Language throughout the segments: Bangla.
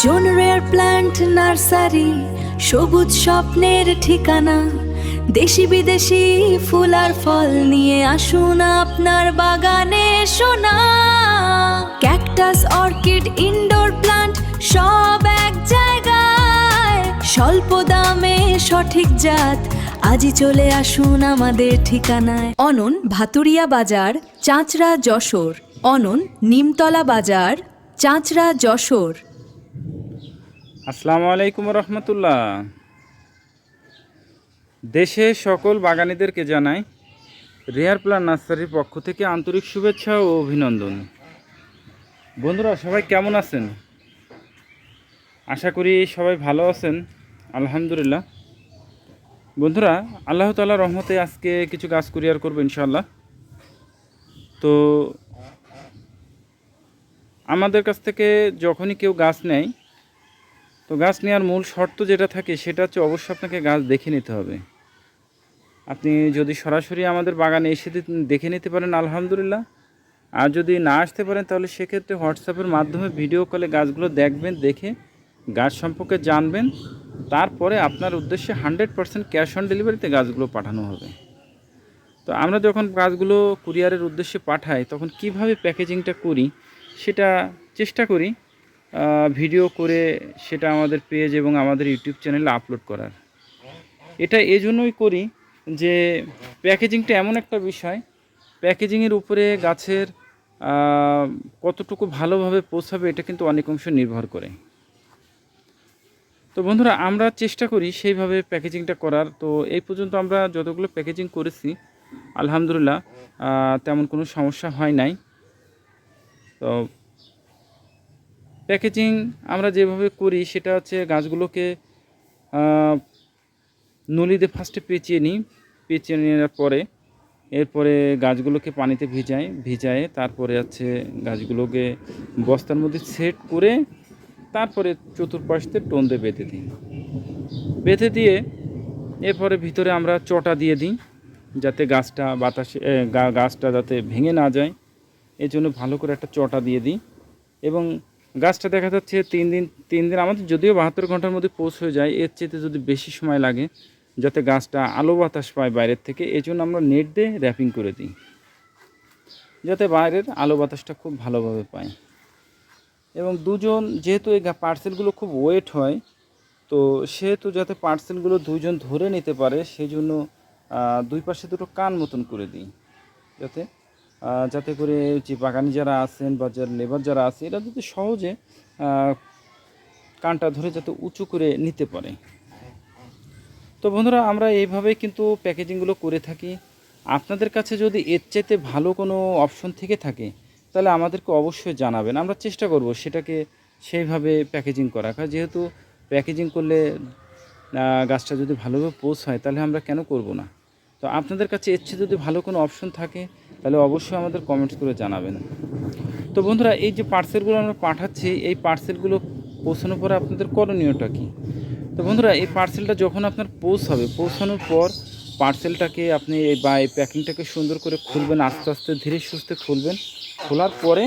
জন রেয়ার প্ল্যান্ট নার্সারি, সবুজ স্বপ্নের ঠিকানা। দেশি বিদেশি ফুল আর ফল নিয়ে আসুন আপনার বাগানে সোনা। ক্যাকটাস, অর্কিড, ইনডোর প্ল্যান্ট সব এক জায়গায়। স্বল্প দামে সঠিক জাত, আজই চলে আসুন আমাদের ঠিকানায়। অনন, ভাতুরিয়া বাজার, চাঁচড়া, যশোর। অনন, নিমতলা বাজার, চাঁচড়া, যশোর। আসসালামু আলাইকুম রহমতুল্লাহ। দেশের সকল বাগানীদেরকে জানাই রেয়ার প্ল্যান্ট নার্সারির পক্ষ থেকে আন্তরিক শুভেচ্ছা ও অভিনন্দন। বন্ধুরা সবাই কেমন আছেন? আশা করি সবাই ভালো আছেন, আলহামদুলিল্লাহ। বন্ধুরা, আল্লাহ তাআলার রহমতে আজকে কিছু গাছ কুরিয়ার করবো ইনশাআল্লাহ। তো আমাদের কাছ থেকে যখনই কেউ গাছ নেয়, তো গাছ নেওয়ার মূল শর্ত যেটা থাকে সেটা হচ্ছে অবশ্যই আপনাকে গাছ দেখে নিতে হবে। আপনি যদি সরাসরি আমাদের বাগানে এসে দেখে নিতে পারেন আলহামদুলিল্লাহ, আর যদি না আসতে পারেন তাহলে সেক্ষেত্রে হোয়াটসঅ্যাপের মাধ্যমে ভিডিও কলে গাছগুলো দেখবেন, দেখে গাছ সম্পর্কে জানবেন। তারপরে আপনার উদ্দেশ্যে 100% ক্যাশ অন ডেলিভারিতে গাছগুলো পাঠানো হবে। তো আমরা যখন গাছগুলো কুরিয়ারের উদ্দেশ্যে পাঠাই তখন কিভাবে প্যাকেজিংটা করি সেটা চেষ্টা করি ভিডিও করে সেটা আমাদের পেজ এবং আমাদের ইউটিউব চ্যানেলে আপলোড করার। এটা এই জন্যই করি যে প্যাকেজিংটা এমন একটা বিষয়, প্যাকেজিংয়ের উপরে গাছের কতটুকু ভালোভাবে পৌঁছাবে এটা কিন্তু অনেক অংশ নির্ভর করে। তো বন্ধুরা, আমরা চেষ্টা করি সেইভাবে প্যাকেজিংটা করার। তো এই পর্যন্ত আমরা যতগুলো প্যাকেজিং করেছি আলহামদুলিল্লাহ তেমন কোনো সমস্যা হয় নাই। তো প্যাকেজিং আমরা যেভাবে করি সেটা হচ্ছে গাছগুলোকে নলিতে ফার্স্টে পেঁচিয়ে নিই, পেঁচিয়ে নেওয়ার পরে এরপরে গাছগুলোকে পানিতে ভিজায় তারপরে হচ্ছে গাছগুলোকে বস্তার মধ্যে সেট করে তারপরে চতুর্পাশে টোন দিয়ে বেঁধে দিয়ে এরপরে ভিতরে আমরা চটা দিয়ে দিই যাতে গাছটা বাতাসে গাছটা যাতে ভেঙে না যায়, এই জন্য ভালো করে একটা চটা দিয়ে দিই। এবং গাছটা দেখা যাচ্ছে 3 দিন আমাদের যদিও 72 ঘন্টার মধ্যে পৌঁছে যায়, এর চেয়ে যদি বেশি সময় লাগে যাতে গাছটা আলো বাতাস পায় বাইরের থেকে, এই জন্য আমরা নেট দিয়ে র্যাপিং করে দিই যাতে বাইরের আলো বাতাসটা খুব ভালোভাবে পায়। এবং দুজন যেহেতু এই পার্সেলগুলো খুব ওয়েট হয়, তো সেহেতু যাতে পার্সেলগুলো দুজন ধরে নিতে পারে সেই জন্য দুই পাশে দুটো কান মতন করে দিই, যাতে করে যে বাগানি যারা আছেন বা যারা লেবার যারা আছে এরা যাতে সহজে কানটা ধরে যাতে উঁচু করে নিতে পারে। তো বন্ধুরা, আমরা এইভাবেই কিন্তু প্যাকেজিংগুলো করে থাকি। আপনাদের কাছে যদি এর চাইতে ভালো কোনো অপশন থেকে থাকে তাহলে আমাদেরকে অবশ্যই জানাবেন, আমরা চেষ্টা করব সেটাকে সেইভাবে প্যাকেজিং করা। যেহেতু প্যাকেজিং করলে গাছটা যদি ভালোভাবে পৌঁছায় তাহলে আমরা কেন করব না। তো আপনাদের কাছে এর চেয়ে যদি ভালো কোনো অপশন থাকে তাহলে অবশ্যই আমাদের কমেন্টস করে জানাবেন। তো বন্ধুরা, এই যে পার্সেলগুলো আমরা পাঠাচ্ছি, এই পার্সেলগুলো পৌঁছানোর পরে আপনাদের করণীয়টা কী? তো বন্ধুরা, এই পার্সেলটা যখন আপনার পৌঁছানোর পর পার্সেলটাকে আপনি এই প্যাকিংটাকে সুন্দর করে খুলবেন, আস্তে আস্তে ধীরে সুস্থে খুলবেন। খোলার পরে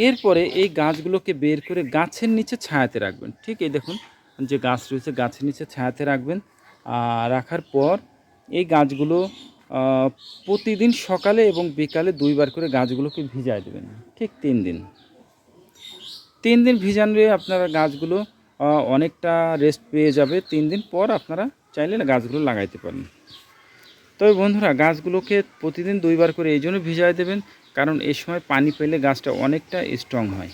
এরপরে এই গাছগুলোকে বের করে গাছের নিচে ছায়াতে রাখবেন। ঠিক এই দেখুন যে গাছ রয়েছে গাছের নিচে ছায়াতে রাখবেন। রাখার পর এই গাছগুলো প্রতিদিন সকালে এবং বিকালে 2 বার করে গাছগুলোকে ভিজায় দেবেন। ঠিক 3 দিন ভিজালে আপনারা গাছগুলো অনেকটা রেস্ট পেয়ে যাবে। 3 দিন পর আপনারা চাইলে গাছগুলো লাগাইতে পারেন। তবে বন্ধুরা, গাছগুলোকে প্রতিদিন 2 বার করে এই জন্য ভিজায় দেবেন কারণ এই সময় পানি পেলে গাছটা অনেকটা স্ট্রং হয়।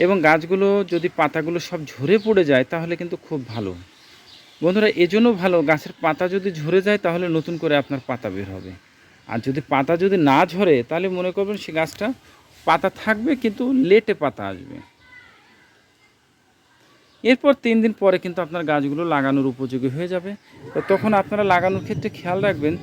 এবং গাছগুলো যদি পাতাগুলো সব ঝরে পড়ে যায় তাহলে কিন্তু খুব ভালো। বন্ধুরা, এজন্য ভালো গাছের পাতা যদি ঝরে যায় তাহলে নতুন করে আপনার পাতা বের হবে। আর যদি পাতা যদি না ঝরে তাহলে মনে করবেন সে গাছটা পাতা থাকবে কিন্তু লেটে পাতা আসবে। এরপর 3 দিন পরে কিন্তু আপনার গাছগুলো লাগানোর উপযোগী হয়ে যাবে। তো তখন আপনারা লাগানোর ক্ষেত্রে খেয়াল রাখবেন,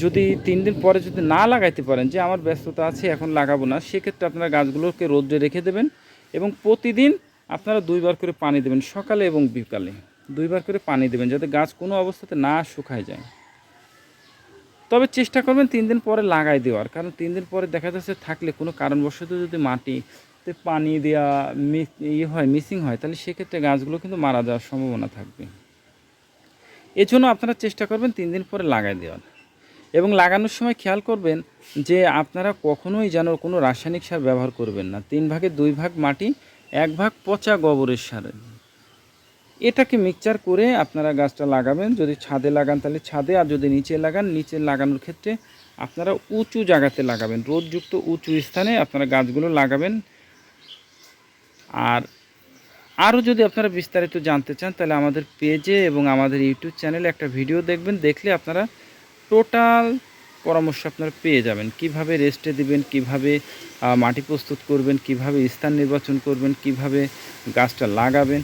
যদি 3 দিন পরে যদি না লাগাইতে পারেন যে আমার ব্যস্ততা আছে এখন লাগাবো না, সেক্ষেত্রে আপনারা গাছগুলোকে রোদে রেখে দেবেন এবং প্রতিদিন আপনারা 2 বার করে পানি দেবেন, সকালে এবং বিকালে 2 বার করে পানি দেবেন যাতে গাছ কোনো অবস্থাতে না শুকায় যায়। তবে চেষ্টা করবেন 3 দিন পরে লাগাই দেওয়ার, কারণ 3 দিন পরে দেখা যাচ্ছে থাকলে কোনো কারণবশত যদি মাটি তে পানি দেওয়া মিসিং হয়, তাহলে সেক্ষেত্রে গাছগুলো কিন্তু মারা যাওয়ার সম্ভাবনা থাকবে। এজন্য আপনারা চেষ্টা করবেন 3 দিন পরে লাগাই দেওয়ার। এবং লাগানোর সময় খেয়াল করবেন যে আপনারা কখনোই যেন কোনো রাসায়নিক সার ব্যবহার করবেন না। 3 ভাগে 2 ভাগ মাটি, 1 ভাগ পচা গোবরের সার, এটাকে মিক্সচার করে আপনারা গাছটা লাগাবেন। যদি ছাদে লাগান তাহলে ছাদে, আর যদি নিচে লাগান, নিচে লাগানোর ক্ষেত্রে আপনারা উঁচু জায়গাতে লাগাবেন, রোদযুক্ত উঁচু স্থানে আপনারা গাছগুলো লাগাবেন। আর আরও যদি আপনারা বিস্তারিত জানতে চান তাহলে আমাদের পেজে এবং আমাদের ইউটিউব চ্যানেলে একটা ভিডিও দেখবেন, দেখলে আপনারা টোটাল পরামর্শ আপনারা পেয়ে যাবেন। কিভাবে রেস্টে দিবেন, কিভাবে মাটি প্রস্তুত করবেন, কিভাবে স্থান নির্বাচন করবেন, কিভাবে গাছটা লাগাবেন,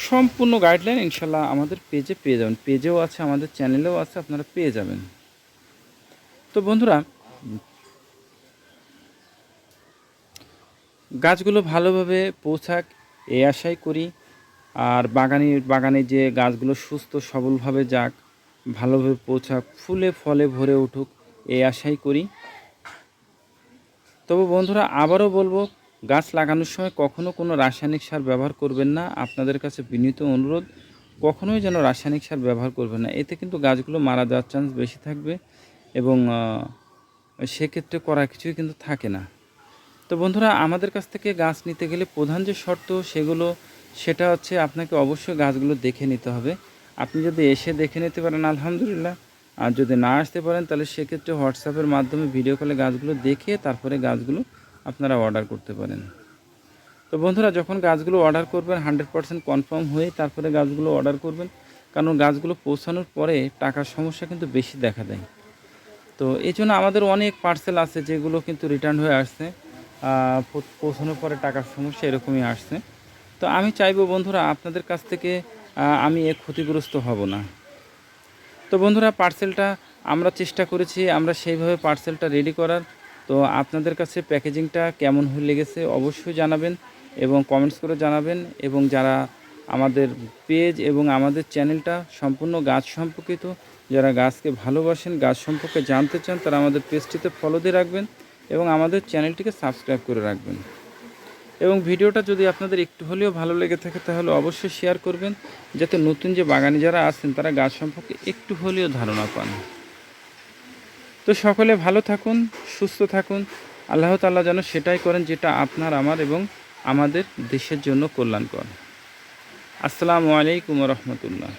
সম্পূর্ণ গাইডলাইন ইনশাল্লাহ আমাদের পেজে পেয়ে যাবেন। পেজেও আছে, আমাদের চ্যানেলেও আছে, আপনারা পেয়ে যাবেন। তো বন্ধুরা, গাছগুলো ভালোভাবে পৌঁছাক এই আশাই করি। আর বাগানে যে গাছগুলো সুস্থ সবলভাবে যাক, ভালোভাবে পৌঁছাক, ফুলে ফলে ভরে উঠুক এই আশাই করি। তবে বন্ধুরা, আবারও বলবো, গাছ লাগানোর সময় কখনো কোনো রাসায়নিক সার ব্যবহার করবেন না। আপনাদের কাছে বিনীত অনুরোধ, কখনোই যেন রাসায়নিক সার ব্যবহার করবেন না। এতে কিন্তু গাছগুলো মারা যাওয়ার চান্স বেশি থাকবে এবং সেক্ষেত্রে করার কিছুই কিন্তু থাকে না। তো বন্ধুরা, আমাদের কাছ থেকে গাছ নিতে গেলে প্রধান যে শর্ত সেটা হচ্ছে আপনাকে অবশ্যই গাছগুলো দেখে নিতে হবে। আপনি যদি এসে দেখে নিতে পারেন আলহামদুলিল্লাহ, আর যদি না আসতে পারেন তাহলে সেক্ষেত্রে হোয়াটসঅ্যাপের মাধ্যমে ভিডিও কলে গাছগুলো দেখে তারপরে গাছগুলো আপনারা অর্ডার করতে পারেন। তো বন্ধুরা, যখন গাছগুলো অর্ডার করবেন 100% কনফার্ম হয়ে তারপরে গাছগুলো অর্ডার করবেন, কারণ গাছগুলো পৌঁছানোর পরে টাকার সমস্যা কিন্তু বেশি দেখা দেয়। তো এই জন্য আমাদের অনেক পার্সেল আছে যেগুলো কিন্তু রিটার্ন হয়ে আসছে, পৌঁছানোর পরে টাকার সমস্যা এরকমই আসছে। তো আমি চাইবো বন্ধুরা, আপনাদের কাছ থেকে আমি ক্ষতিগ্রস্ত হব না। তো বন্ধুরা, পার্সেলটা আমরা চেষ্টা করেছি, আমরা সেইভাবে পার্সেলটা রেডি করার। তো আপনাদের কাছে প্যাকেজিংটা কেমন হয়ে লেগেছে অবশ্যই জানাবেন এবং কমেন্টস করে জানাবেন। এবং যারা আমাদের পেজ এবং আমাদের চ্যানেলটা সম্পূর্ণ গাছ সম্পর্কিত, যারা গাছকে ভালোবাসেন, গাছ সম্পর্কে জানতে চান, তারা আমাদের পেজটিতে ফলো দিয়ে রাখবেন এবং আমাদের চ্যানেলটিকে সাবস্ক্রাইব করে রাখবেন। এবং ভিডিওটা যদি আপনাদের একটু হলেও ভালো লেগে থাকে তাহলে অবশ্যই শেয়ার করবেন, যাতে নতুন যে বাগানি যারা আছেন তারা গাছ সম্পর্কে একটু হলেও ধারণা পান। তো সকলে ভালো থাকুন, সুস্থ থাকুন। আল্লাহ তাআলা যেন সেটাই করেন যেটা আপনার, আমার এবং আমাদের দেশের জন্য কল্যাণকর। আসসালামু আলাইকুম ওয়া রাহমাতুল্লাহ।